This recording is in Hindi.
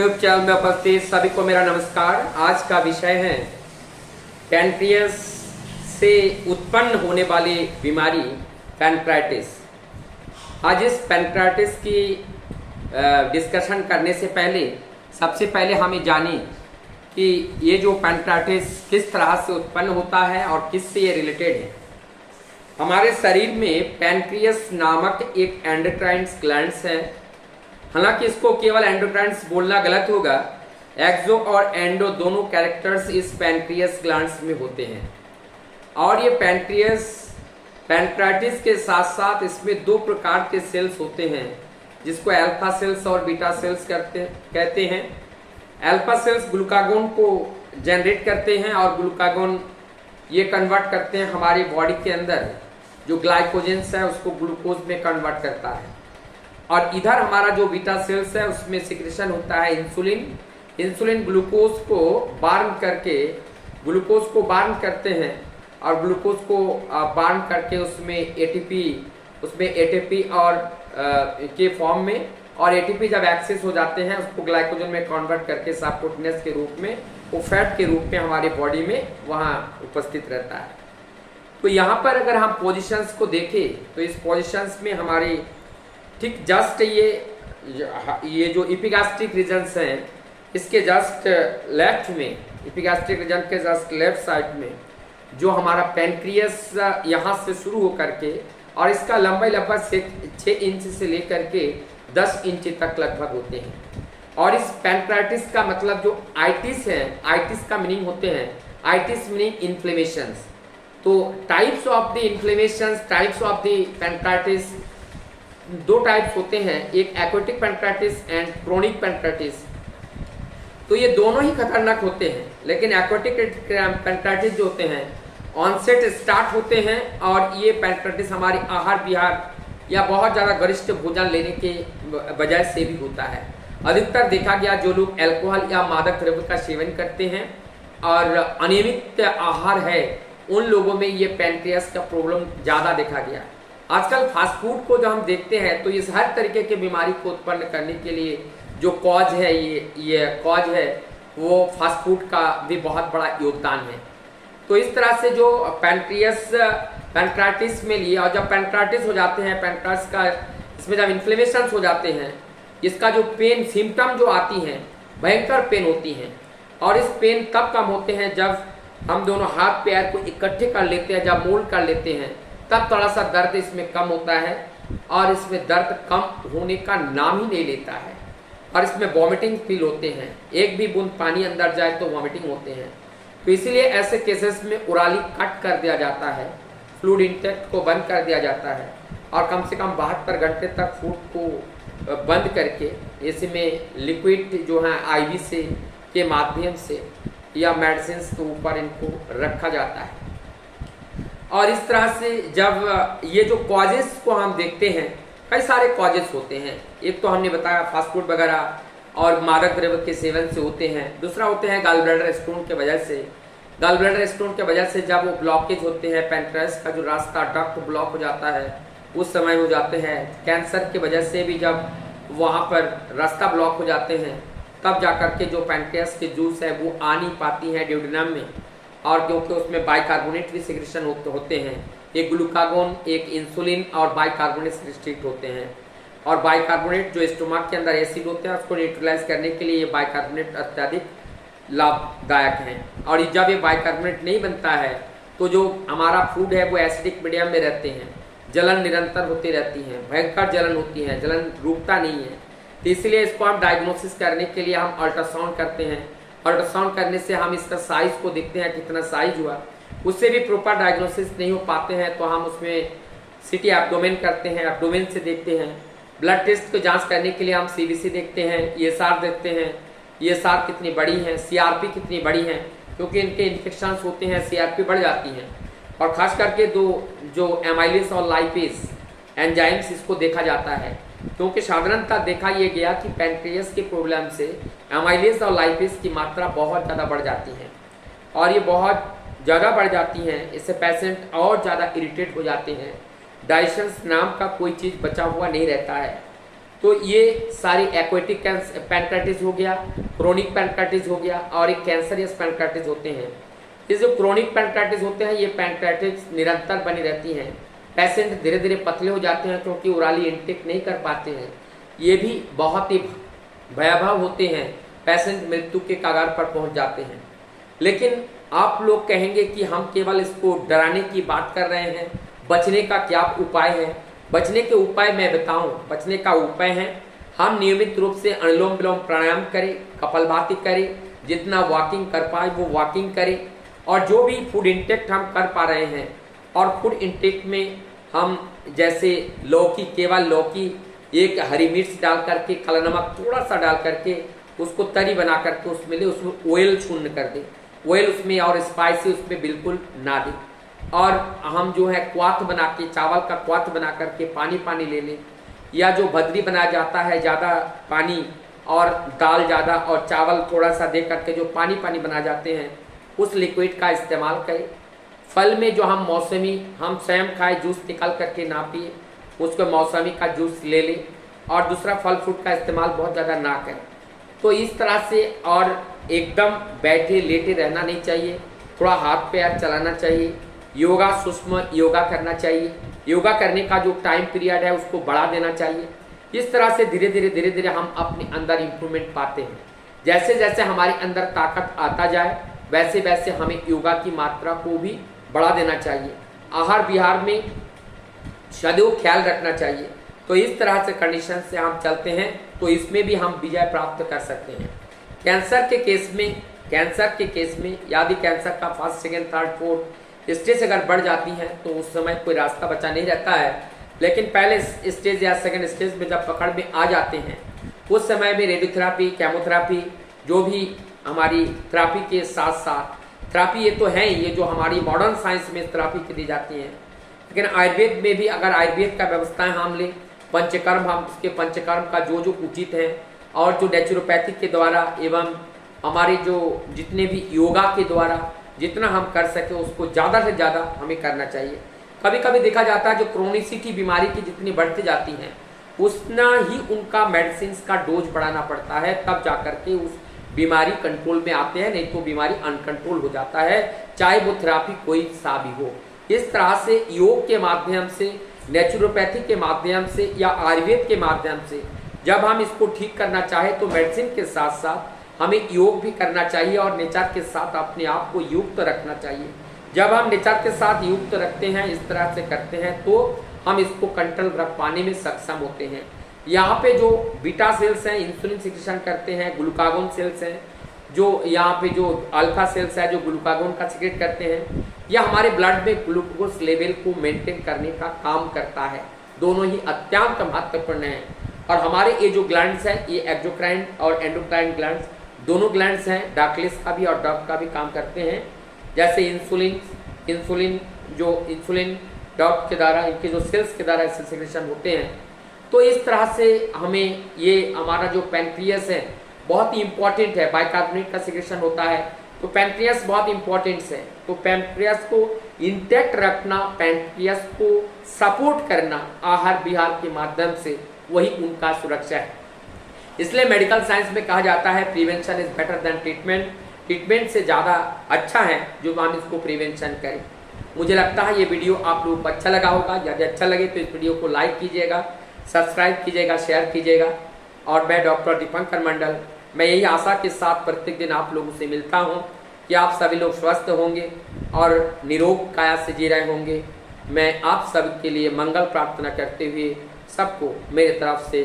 यूट्यूब चैनल में उपस्थित सभी को मेरा नमस्कार। आज का विषय है पैनक्रियास से उत्पन्न होने वाली बीमारी पैनक्राइटिस। आज इस पैनक्राइटिस की डिस्कशन करने से पहले सबसे पहले हमें जानें कि ये जो पैनक्राइटिस किस तरह से उत्पन्न होता है और किससे ये रिलेटेड है। हमारे शरीर में पैनक्रियास नामक एक एंडोक्राइन ग्लैंड है। हालांकि इसको केवल एंडोक्राइन्स बोलना गलत होगा। एक्सो और एंडो दोनों कैरेक्टर्स इस पैनक्रियास ग्लैंड्स में होते हैं और ये पैनक्राइटिस के साथ साथ इसमें दो प्रकार के सेल्स होते हैं जिसको अल्फा सेल्स और बीटा सेल्स कहते हैं। अल्फा सेल्स ग्लूकागोन को जनरेट करते हैं और ग्लूकागोन ये कन्वर्ट करते हैं हमारी बॉडी के अंदर जो ग्लाइकोजेंस है उसको ग्लूकोज में कन्वर्ट करता है। और इधर हमारा जो बीटा सेल्स है उसमें सिक्रेशन होता है इंसुलिन ग्लूकोज को बार्न करते हैं और ग्लूकोज को बार्न करके उसमें एटीपी और के फॉर्म में और एटीपी जब एक्सेस हो जाते हैं उसको ग्लाइकोजन में कन्वर्ट करके सबक्यूटेनियस के रूप में वो फैट के रूप में हमारी बॉडी में वहाँ उपस्थित रहता है। तो यहाँ पर अगर हम पोजिशंस को देखें तो इस पोजिशंस में हमारी ठीक जस्ट ये जो एपिगैस्ट्रिक रीजन्स हैं इसके जस्ट लेफ्ट में एपिगैस्ट्रिक रीजन के जस्ट लेफ्ट साइड में जो हमारा पैनक्रियास यहाँ से शुरू हो करके और इसका लंबाई लगभग 6 इंच से लेकर के 10 इंच तक लगभग होते हैं। और इस पैनक्राइटिस का मतलब जो आइटिस है, आइटिस का मीनिंग होते हैं, आइटिस मीनिंग इन्फ्लेमेशंस। तो types of the inflammations, types of the pancreatitis दो टाइप्स होते हैं, एक acute pancreatitis and chronic pancreatitis. तो ये दोनों ही खतरनाक होते हैं, लेकिन एक्वाटिक पैनक्राइटिस जो होते हैं ऑनसेट स्टार्ट होते हैं और ये पैनक्राइटिस हमारी आहार विहार या बहुत ज़्यादा गरिष्ठ भोजन लेने के वजह से भी होता है। अधिकतर देखा गया जो लोग अल्कोहल या मादक द्रव्य का सेवन करते हैं और अनियमित आहार है उन लोगों में ये पैनक्रियास का प्रॉब्लम ज़्यादा देखा गया। आजकल फास्ट फूड को जो हम देखते हैं तो इस हर तरीके की बीमारी को उत्पन्न करने के लिए जो कॉज है ये कॉज है वो फास्ट फूड का भी बहुत बड़ा योगदान है। तो इस तरह से जो पैनक्राइटिस में लिए और जब पैनक्राइटिस हो जाते हैं पैनक्राइटिस का इसमें जब इन्फ्लेमेशन हो जाते हैं इसका जो पेन सिम्टम जो आती हैं भयंकर पेन होती हैं और इस पेन तब कम होते हैं जब हम दोनों हाथ पैर को इकट्ठे कर लेते हैं, जब मोल्ड कर लेते हैं तब थोड़ा सा दर्द इसमें कम होता है और इसमें दर्द कम होने का नाम ही नहीं लेता है और इसमें वॉमिटिंग फील होते हैं। एक भी बूंद पानी अंदर जाए तो वॉमिटिंग होते हैं। तो इसीलिए ऐसे केसेस में ओरली कट कर दिया जाता है, फ्लूइड इंटेक को बंद कर दिया जाता है और कम से कम 72 घंटे तक फूड को बंद करके इसमें लिक्विड जो है IV से के माध्यम से या मेडिसिन के ऊपर इनको रखा जाता है। और इस तरह से जब ये जो कॉजेस को हम देखते हैं कई सारे कॉजेस होते हैं। एक तो हमने बताया फास्ट फूड वगैरह और मादक द्रव्य के सेवन से होते हैं। दूसरा होते हैं गॉल ब्लैडर स्टोन के वजह से। गॉल ब्लैडर स्टोन के वजह से जब वो ब्लॉकेज होते हैं पैनक्रियास का जो रास्ता डक्ट ब्लॉक हो जाता है उस समय हो जाते हैं। कैंसर की वजह से भी जब वहाँ पर रास्ता ब्लॉक हो जाते हैं तब जाकर के जो पैनक्रियास के जूस है वो आ नहीं पाती हैं ड्यूडेनम में और क्योंकि उसमें बाइकार्बोनेट भी सिक्रेशन होते हैं। एक ग्लूकागोन, एक इंसुलिन और बाइकार्बोनेट रिस्ट्रिक्ट होते हैं और बाइकार्बोनेट जो स्टोमक के अंदर एसिड होते हैं उसको न्यूट्रलाइज करने के लिए ये बाइकार्बोनेट अत्यधिक लाभदायक हैं। और जब ये बाइकार्बोनेट नहीं बनता है तो जो हमारा फूड है वो एसिडिक मीडियम में रहते हैं, जलन निरंतर होती रहती है, भयंकर जलन होती है, जलन रुकता नहीं है। तो इसलिए इसको हम डायग्नोसिस करने के लिए हम अल्ट्रासाउंड करते हैं। अल्ट्रासाउंड करने से हम इसका साइज को देखते हैं कितना साइज हुआ। उससे भी प्रॉपर डायग्नोसिस नहीं हो पाते हैं तो हम उसमें CT एब्डोमेन करते हैं, एब्डोमेन से देखते हैं। ब्लड टेस्ट को जांच करने के लिए हम CBC देखते हैं, ESR देखते हैं, ESR कितनी बड़ी है, CRP कितनी बड़ी है, क्योंकि इनके इन्फेक्शंस होते हैं CRP बढ़ जाती हैं। और ख़ास करके जो एमाइलेज और लाइपेज एंजाइम्स इसको देखा जाता है क्योंकि साधारणतः देखा यह गया कि पैनक्रियास के प्रॉब्लम से एमाइलेज और लाइपेज की मात्रा बहुत ज़्यादा बढ़ जाती है और ये बहुत ज़्यादा बढ़ जाती हैं। इससे पेशेंट और ज़्यादा इरिटेट हो जाते हैं। डाइजेशन नाम का कोई चीज़ बचा हुआ नहीं रहता है। तो ये सारी एक्वेटिक पैनक्राइटिस हो गया, क्रोनिक पैनक्राइटिस हो गया, और एक कैंसरियस पैनक्राइटिस होते हैं। ये जो क्रोनिक पैनक्राइटिस होते हैं, ये पैनक्राइटिस निरंतर बनी रहती हैं। पेशेंट धीरे धीरे पतले हो जाते हैं क्योंकि ओरली इंटेक नहीं कर पाते हैं। ये भी बहुत ही भयावह होते हैं, पेशेंट मृत्यु के कगार पर पहुंच जाते हैं। लेकिन आप लोग कहेंगे कि हम केवल इसको डराने की बात कर रहे हैं, बचने का क्या उपाय है? बचने के उपाय मैं बताऊं। बचने का उपाय है, हम नियमित रूप से अनुलोम विलोम प्राणायाम करें, कपालभाति करें, जितना वॉकिंग कर पाए वो वॉकिंग करें, और जो भी फूड इंटेक हम कर पा रहे हैं, और फूड इंटेक में हम जैसे लौकी, केवल लौकी, एक हरी मिर्च डाल करके, काला नमक थोड़ा सा डाल करके उसको तरी बना करके उसमें ले, उसमें ऑयल शून्य कर दें, ऑयल उसमें और स्पाइसी उसमें बिल्कुल ना दें। और हम जो है क्वाथ बना के, चावल का क्वाथ बना करके पानी पानी ले लें, या जो भदरी बनाया जाता है ज़्यादा पानी और दाल ज़्यादा और चावल थोड़ा सा दे करके जो पानी पानी बना जाते हैं, उस लिक्विड का इस्तेमाल करें। फल में जो हम मौसमी, हम स्वयं खाए जूस निकाल करके ना पिए, उसको मौसमी का जूस ले लें, और दूसरा फल फ्रूट का इस्तेमाल बहुत ज़्यादा ना करें। तो इस तरह से, और एकदम बैठे लेटे रहना नहीं चाहिए, थोड़ा हाथ पैर चलाना चाहिए, योगा, सूक्ष्म योगा करना चाहिए, योगा करने का जो टाइम पीरियड है उसको बढ़ा देना चाहिए। इस तरह से धीरे धीरे हम अपने अंदर इम्प्रूवमेंट पाते हैं। जैसे जैसे हमारे अंदर ताकत आता जाए, वैसे वैसे हमें योगा की मात्रा को भी बढ़ा देना चाहिए। आहार विहार में सदैव ख्याल रखना चाहिए। तो इस तरह से कंडीशन से हम चलते हैं तो इसमें भी हम विजय प्राप्त कर सकते हैं। कैंसर के केस में यदि कैंसर का first, second, third, fourth stage अगर बढ़ जाती है तो उस समय कोई रास्ता बचा नहीं रहता है। लेकिन पहले स्टेज या सेकेंड स्टेज में जब पकड़ में आ जाते हैं, उस समय में रेडियोथेरापी, केमोथेरापी, जो भी हमारी थेरापी के साथ साथ, थेरापी ये तो है ही, ये जो हमारी मॉडर्न साइंस में थेरापी की दी जाती है, लेकिन आयुर्वेद में भी अगर आयुर्वेद का व्यवस्थाएं हम लें, पंचकर्म, हम उसके पंचकर्म का जो जो उचित है, और जो नेचुरोपैथिक के द्वारा एवं हमारे जो जितने भी योगा के द्वारा जितना हम कर सके उसको ज़्यादा से ज़्यादा हमें करना चाहिए। कभी कभी देखा जाता है जो क्रोनिसिटी बीमारी की जितनी बढ़ती जाती हैं, उतना ही उनका मेडिसिन का डोज बढ़ाना पड़ता है, तब जाकर के उस बीमारी कंट्रोल में आते हैं, नहीं तो बीमारी अनकंट्रोल हो जाता है, चाहे वो थेरापी कोई सा भी हो। इस तरह से योग के माध्यम से, नेचुरोपैथी के माध्यम से या आयुर्वेद के माध्यम से जब हम इसको ठीक करना चाहे तो मेडिसिन के साथ साथ हमें योग भी करना चाहिए, और नेचर के साथ अपने आप को युक्त रखना चाहिए। जब हम नेचर के साथ युक्त रखते हैं, इस तरह से करते हैं, तो हम इसको कंट्रोल रख पाने में सक्षम होते हैं। यहाँ पे जो बीटा सेल्स हैं इंसुलिन सिक्रेशन करते हैं, ग्लूकागोन सेल्स हैं, जो यहाँ पे जो अल्फा सेल्स है जो ग्लूकागोन का सिक्रेट करते हैं, यह हमारे ब्लड में ग्लूकोज लेवल को मेंटेन करने का काम करता है। दोनों ही अत्यंत महत्वपूर्ण है। और हमारे ये जो ग्लैंड्स हैं, ये एक्सोक्राइन और एंडोक्राइन ग्लैंड्स, दोनों ग्लैंड्स हैं, डार्कलेस का भी और डार्क का भी काम करते हैं। जैसे इंसुलिन डॉट के द्वारा, इनके जो सेल्स के द्वारा सिक्रेशन होते हैं। तो इस तरह से हमें ये हमारा जो पैनक्रियास है बहुत ही इंपॉर्टेंट है, बाइकार्बोनेट का सिक्रेशन होता है, तो पैनक्रियास बहुत इंपॉर्टेंट है। तो पैनक्रियास को इंटैक्ट रखना, पैनक्रियास को सपोर्ट करना आहार विहार के माध्यम से, वही उनका सुरक्षा है। इसलिए मेडिकल साइंस में कहा जाता है prevention is better than treatment. Treatment से ज़्यादा अच्छा है जो हम इसको प्रिवेंशन करें। मुझे लगता है ये वीडियो आप लोगों को अच्छा लगा होगा। यदि अच्छा लगे तो इस वीडियो को लाइक कीजिएगा, सब्सक्राइब कीजिएगा, शेयर कीजिएगा। और मैं डॉक्टर दीपंकर मंडल, मैं यही आशा के साथ प्रत्येक दिन आप लोगों से मिलता हूँ कि आप सभी लोग स्वस्थ होंगे और निरोग काया से जी रहे होंगे। मैं आप सबके लिए मंगल प्रार्थना करते हुए सबको मेरे तरफ से